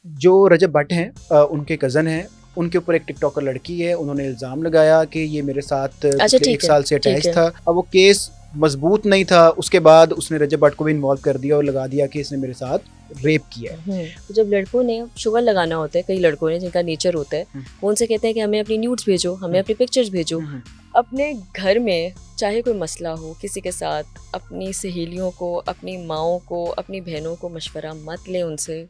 जो रजब भट्ट हैं उनके कज़न हैं, उनके ऊपर एक टिकटॉकर लड़की है, उन्होंने इल्ज़ाम लगाया कि ये मेरे साथ अच्छा, पिछले ठीक 1 है, साल से ठीक अटैच है। था। अब वो केस मज़बूत नहीं था, उसके बाद उसने रजब भट्ट को भी इन्वॉल्व कर दिया और लगा दिया कि इसने मेरे साथ रेप किया है। तो जब लड़कों ने शुगर लगाना होता है, कई लड़कों ने जिनका नेचर होता है, वो उनसे कहते हैं कि हमें अपनी न्यूड्स भेजो, हमें अपनी पिक्चर्स भेजो। अपने घर में चाहे कोई मसला हो किसी के साथ, अपनी सहेलियों को, अपनी माओं को, अपनी बहनों को मशवरा मत लें उनसे।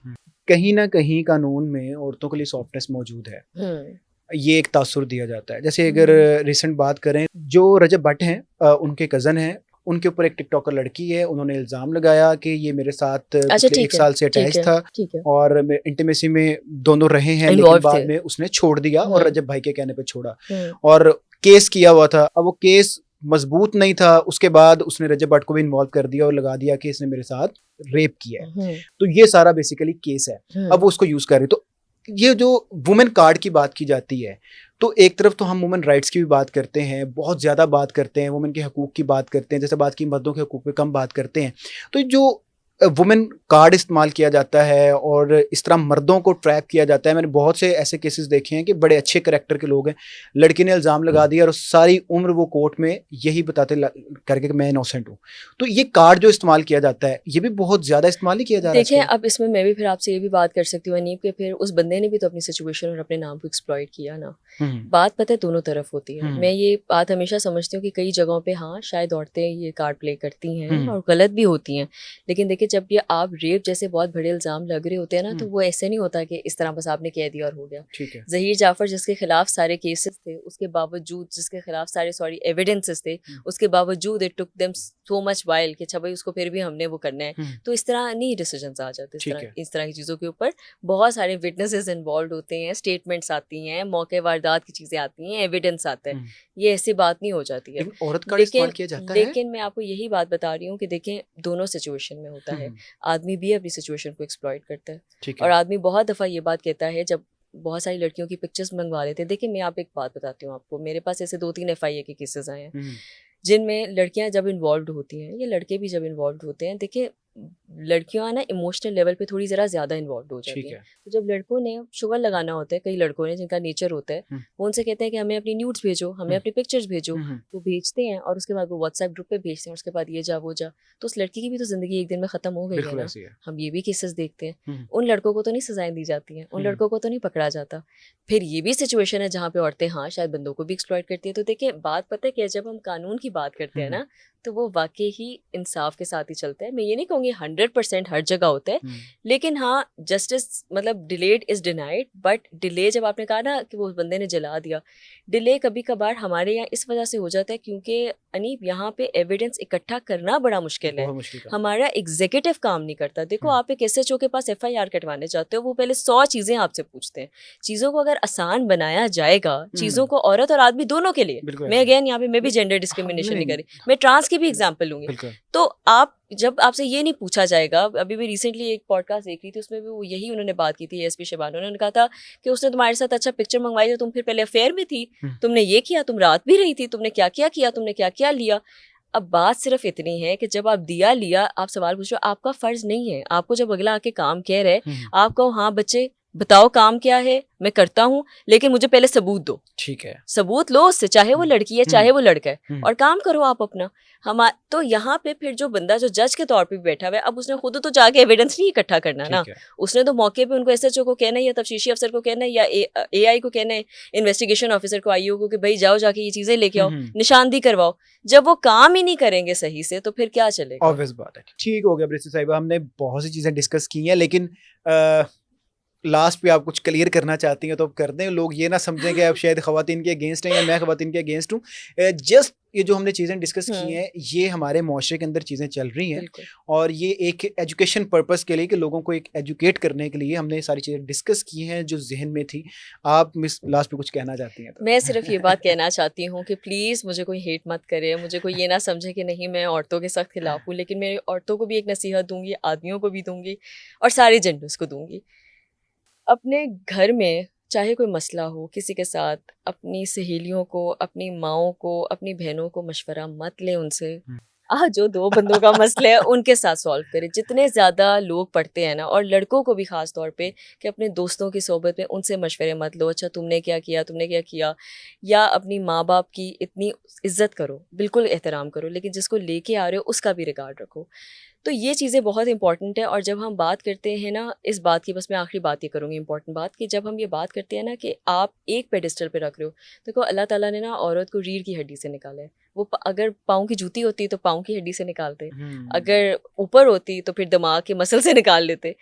कहीं न कहीं कानून में औरतों के लिए सॉफ्टनेस मौजूद है। ये एक तासुर दिया जाता है। जैसे अगर रिसेंट बात करें, जो रजब भट्ट हैं उनके कज़न हैं, उनके ऊपर एक टिकटॉकर लड़की है, उन्होंने इल्ज़ाम लगाया कि ये मेरे साथ अच्छा, पिछले 1 ठीक है, साल से ठीक अटैच है, था ठीक है। और इंटीमेसी में दोनों रहे हैं, लेकिन इन्वॉल्व बाद थे। में उसने छोड़ दिया और रजब भाई के कहने पे छोड़ा हम्म, और केस किया हुआ था। अब वो केस मज़बूत नहीं था, उसके बाद उसने रजब भट्ट को भी इन्वॉल्व कर दिया और लगा दिया कि इसने मेरे साथ रेप किया है। तो ये सारा बेसिकली केस है। अब वो उसको यूज़ कर रही है। तो ये जो वुमेन कार्ड की बात की जाती है, तो एक तरफ तो हम वुमेन राइट्स की भी बात करते हैं, बहुत ज़्यादा बात करते हैं, वुमेन के हकूक़ की बात करते हैं, जैसे बात की मर्दों के हकूक़ पे कम बात करते हैं। तो जो वुमेन कार्ड इस्तेमाल किया जाता है और इस तरह मर्दों को ट्रैप किया जाता है, मैंने बहुत से ऐसे केसेस देखे हैं कि बड़े अच्छे करैक्टर के लोग हैं, लड़की ने इल्ज़ाम लगा दिया और सारी उम्र वो कोर्ट में यही बताते करके कि मैं इनोसेंट हूँ। तो ये कार्ड जो इस्तेमाल किया जाता है, ये भी बहुत ज़्यादा इस्तेमाल नहीं किया जा रहा है देखें, आजकल? अब इसमें मैं भी फिर आपसे ये भी बात कर सकती हूँ अनीब, कि फिर उस बंदे ने भी तो अपनी सिचुएशन और अपने नाम को एक्सप्लॉइट किया ना। बात पता है दोनों तरफ होती है। मैं ये बात हमेशा समझती हूँ कि कई जगहों पे हाँ शायद औरतें ये कार्ड प्ले करती हैं और गलत भी होती हैं, लेकिन देखिए जब ये आप रेप जैसे बहुत बड़े इल्ज़ाम लग रहे होते हैं ना, तो वो ऐसे नहीं होता कि इस तरह बस आपने कह दिया और हो गया। ठीक है। ज़हीर जाफ़र जिसके खिलाफ सारे केसेस थे, उसके बावजूद जिसके खिलाफ सारे एविडेंसेस थे, उसके बावजूद it took them so much while कि अच्छा भाई उसको फिर भी हमने वो करना है। तो इस तरह नहीं डिसीजंस आ जाते इस तरह की चीज़ों के ऊपर। बहुत सारे विटनेसेस इन्वॉल्व होते हैं, स्टेटमेंट्स आती हैं, मौके वारदात की चीज़ें आती हैं, एविडेंस आता है। ये ऐसी बात नहीं हो जाती है। लेकिन औरत कार्ड इस्तेमाल किया जाता है? लेकिन मैं आपको यही बात बता रही हूँ कि देखें दोनों सिचुएशन में होता है। आदमी भी अपनी सिचुएशन को एक्सप्लॉइट करता है और आदमी बहुत दफ़ा ये बात कहता है, जब बहुत सारी लड़कियों की पिक्चर्स मंगवा लेते हैं। देखिए मैं आप एक बात बताती हूँ आपको, मेरे पास ऐसे 2-3 FIA के केसेस आए हैं जिनमें लड़कियां जब इन्वॉल्व होती हैं या लड़के भी जब इन्वॉल्व होते हैं। देखिए लड़कियां ना इमोशनल लेवल पे थोड़ी ज़रा ज़्यादा इन्वॉल्व हो जाती हैं। तो जब लड़कों ने शुगर लगाना होता है, कई लड़कों ने जिनका नेचर होता है, वो उनसे कहते हैं कि हमें अपनी न्यूड्स भेजो, हमें अपनी पिक्चर्स भेजो। वो भेजते हैं और उसके बाद वो व्हाट्सएप ग्रुप पे भेजते हैं, उसके बाद ये जा वो जा। तो उस लड़की की भी तो ज़िंदगी एक दिन में ख़त्म हो गई है ना। हम ये भी केसेस देखते हैं। उन लड़कों को तो नहीं सजाएं दी जाती हैं, उन लड़कों को तो नहीं पकड़ा जाता। फिर ये भी सिचुएशन है जहाँ पे औरतें हाँ शायद बंदों को भी एक्सप्लॉइट करती है। तो देखिए बात पता है क्या, जब हम कानून की बात करते हैं ना, तो वो वाकई ही इंसाफ के साथ ही चलता है। मैं ये नहीं कहूँगी 100% हर जगह होता है, लेकिन हाँ जस्टिस मतलब delayed is denied. But delay जब आपने कहा ना कि वो बंदे ने जला दिया, डिले कभी कभार हमारे यहाँ इस वजह से हो जाता है क्योंकि अनीब यहाँ पे एविडेंस इकट्ठा करना बड़ा मुश्किल है। हमारा एग्जीक्यूटिव काम नहीं करता। देखो आप एक SHO के पास FIR कटवाने जाते हो, वो पहले 100 चीज़ें आपसे पूछते हैं। चीज़ों को अगर आसान बनाया जाएगा, चीज़ों को औरत और आदमी दोनों के लिए, मैं अगेन यहाँ पे मैं भी जेंडर डिस्क्रिमिनेशन नहीं करी, मैं ट्रांस की भी एग्जाम्पल लूंगी। तो आप जब आपसे ये नहीं पूछा जाएगा, अभी मैं रिसेंटली एक पॉडकास्ट देख रही थी, उसमें भी वो यही उन्होंने बात की थी, SP शिबानो ने कहा था कि उसने तुम्हारे साथ अच्छा पिक्चर मंगवाई तो तुम फिर पहले अफेयर में थी, तुमने ये किया, तुम रात भी रही थी, तुमने क्या क्या किया, तुमने क्या क्या लिया। अब बात सिर्फ इतनी है कि जब आप दिया लिया, आप सवाल पूछ रहे हो, आपका फर्ज नहीं है। आपको जब अगला आके काम कह रहे हैं, आप कहो हाँ बच्चे बताओ काम क्या है, मैं करता हूँ, लेकिन मुझे पहले सबूत दो। ठीक है, सबूत लो उससे, चाहे वो लड़की है चाहे वो लड़का है, और काम करो आप अपना। हम तो यहाँ पे फिर जो बंदा जो जज के तौर पे बैठा हुआ है, अब उसने खुद तो जाके एविडेंस नहीं इकट्ठा करना ना, उसने तो मौके पे उनको SHO को कहना है या तफ्तीशी अफसर को कहना है या AI को कहना है, इन्वेस्टिगेशन ऑफिसर को, IO को, कि भाई जाओ जाके ये चीजें लेके आओ, निशानदी करवाओ। जब वो काम ही नहीं करेंगे सही से तो फिर क्या चलेगा। ऑब्वियस बात है। ठीक हो गया ब्रिस्टी साहिबा, हमने बहुत सी चीज़ें डिस्कस की हैं, लेकिन लास्ट पे आप कुछ क्लियर करना चाहती हैं तो आप कर दें। लोग ये ना समझें कि आप शायद ख़वातीन के अगेंस्ट हैं या मैं ख़वातीन के अगेंस्ट हूँ। जस्ट ये जो हमने चीज़ें डिस्कस की हैं, ये हमारे माशरे के अंदर चीज़ें चल रही हैं और ये एक एजुकेशन पर्पस के लिए, कि लोगों को एक एजुकेट करने के लिए हमने सारी चीज़ें डिस्कस की हैं जो जहन में थी। आप मिस लास्ट पे कुछ कहना चाहती हैं तो? मैं सिर्फ ये बात कहना चाहती हूँ कि प्लीज़ मुझे कोई हेट मत करे, मुझे कोई ये ना समझे कि नहीं मैं औरतों के सख्त खिलाफ हूँ, लेकिन मैं औरतों को भी एक नसीहत दूंगी, आदमियों को भी दूंगी और सारे जेंडर्स को दूंगी। अपने घर में चाहे कोई मसला हो किसी के साथ, अपनी सहेलियों को, अपनी माओं को, अपनी बहनों को मशवरा मत लें उनसे। जो 2 बंदों का मसला है उनके साथ सॉल्व करें। जितने ज़्यादा लोग पढ़ते हैं ना, और लड़कों को भी ख़ास तौर पे, कि अपने दोस्तों की सोबत में उनसे मशवरे मत लो, अच्छा तुमने क्या किया, तुमने क्या किया, या अपनी माँ-बाप की इतनी इज़्ज़त करो, बिल्कुल एहतराम करो, लेकिन जिसको लेके आ रहे हो उसका भी रिगार्ड रखो। तो ये चीज़ें बहुत इंपॉर्टेंट है। और जब हम बात करते हैं ना इस बात की, बस मैं आखिरी बात ये करूँगी इंपॉर्टेंट बात, कि जब हम ये बात करते हैं ना कि आप एक पेडेस्टल पे रख रहे हो, देखो अल्लाह ताला ने ना औरत को रीढ़ की हड्डी से निकाला है। वो अगर पाँव की जूती होती तो पाँव की हड्डी से निकालते, अगर ऊपर होती तो फिर दिमाग के मसल से निकाल लेते।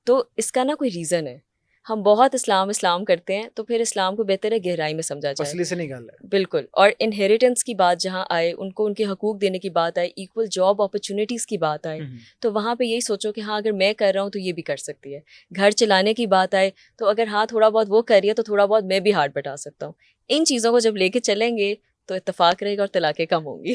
तो इसका ना कोई रीज़न है। हम बहुत इस्लाम इस्लाम करते हैं, तो फिर इस्लाम को बेहतर है गहराई में समझा जाए। असली से निकाला है। बिल्कुल। और इनहेरिटेंस की बात जहाँ आए, उनको उनके हकूक़ देने की बात आए, इक्वल जॉब अपॉर्चुनिटीज़ की बात आए, तो वहाँ पे यही सोचो कि हाँ, अगर मैं कर रहा हूँ तो ये भी कर सकती है। घर चलाने की बात आए, तो अगर हाँ, थोड़ा बहुत वो कर रही है तो थोड़ा बहुत मैं भी हाथ बटा सकता हूँ। इन चीज़ों को जब लेके चलेंगे तो इत्तेफ़ाक रहेगा और तलाक़ें कम होंगी।